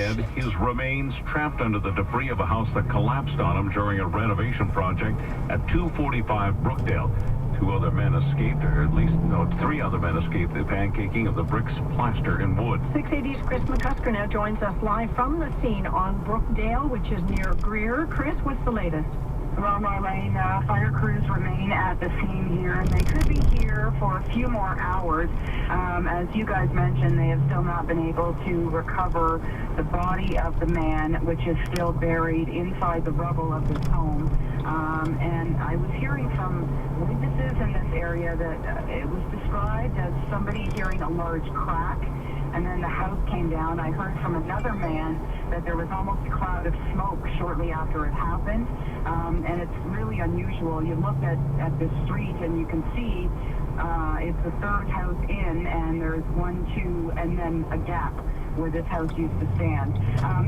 His remains trapped under the debris of a house that collapsed on him during a renovation project at 245 Brookdale. Two other men escaped, or at least, three other men escaped the pancaking of the bricks, plaster, and wood. 680's Chris McCusker now joins us live from the scene on Brookdale, which is near Greer. Chris, what's the latest? Well, Marlene, fire crews remain at the scene here, and they could be here for a few more hours. As you guys mentioned, they have still not been able to recover the body of the man, which is still buried inside the rubble of his home. And I was hearing from witnesses in this area that it was described as somebody hearing a large crack, and then the house came down. I heard from another man that there was almost a cloud of smoke shortly after it happened, and it's really unusual. You look at this street and you can see it's the third house in, and there's 1, 2, and then a gap where this house used to stand.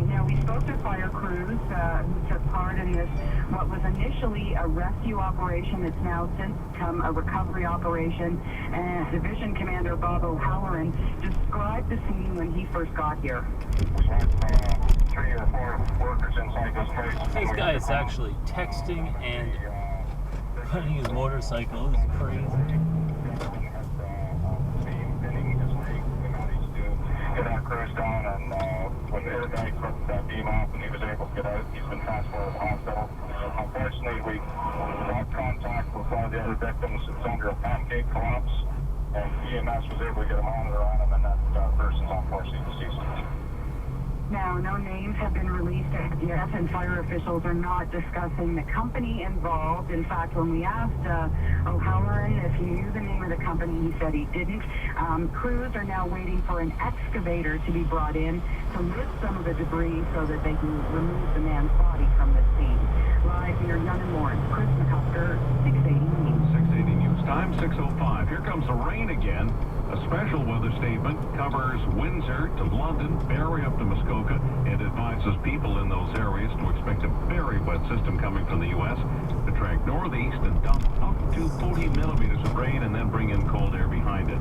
Now, we spoke to fire crews who took part in this, what was initially a rescue operation. It's now since become a recovery operation, and Division Commander Bob O'Halloran described the scene when he first got here. We had 3 or 4 workers inside this place. This guy is actually texting and running his motorcycle. This is crazy. Get our crews down, and when the airbag took that beam off and he was able to get out, he's been transferred to the hospital. Unfortunately, we lost contact with one of the other victims. It's under a pancake collapse, and EMS was able to get a monitor on him, and that person's unfortunately deceased. Now, no names have been released as yet, and fire officials are not discussing the company involved. In fact, when we asked O'Halloran if he knew the name of the company, he said he didn't. Crews are now waiting for an excavator to be brought in to lift some of the debris so that they can remove the man's body from the scene. Live near Young and Lawrence, Chris McCusker, 680 News. 680 News Time, 6:05. Here comes the rain again. A special weather statement covers Windsor to London, Barrie up to Muskoka, and advises people in those areas to expect a very wet system coming from the U.S. to track northeast and dump up to 40 millimeters of rain and then bring in cold air behind it.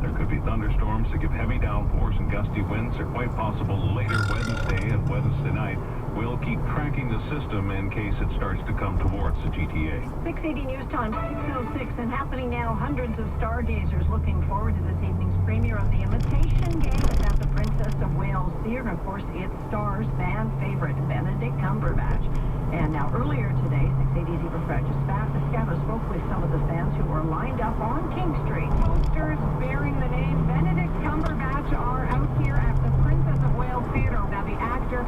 There could be thunderstorms that give heavy downpours and gusty winds. They're quite possible later Wednesday and Wednesday night. We'll keep tracking the system in case it starts to come towards the GTA. 680 News Time, 6:06, and happening now. Hundreds of stargazers looking forward to this evening's premiere of The Imitation Game at the Princess of Wales Theatre. Of course, it stars fan favorite Benedict Cumberbatch. And now, earlier today, 680's Eva Fragis-Scava spoke with some of the fans who were lined up on King Street. Posters bearing the name Benedict Cumberbatch are out here at the Princess of Wales Theatre. Now, the actor...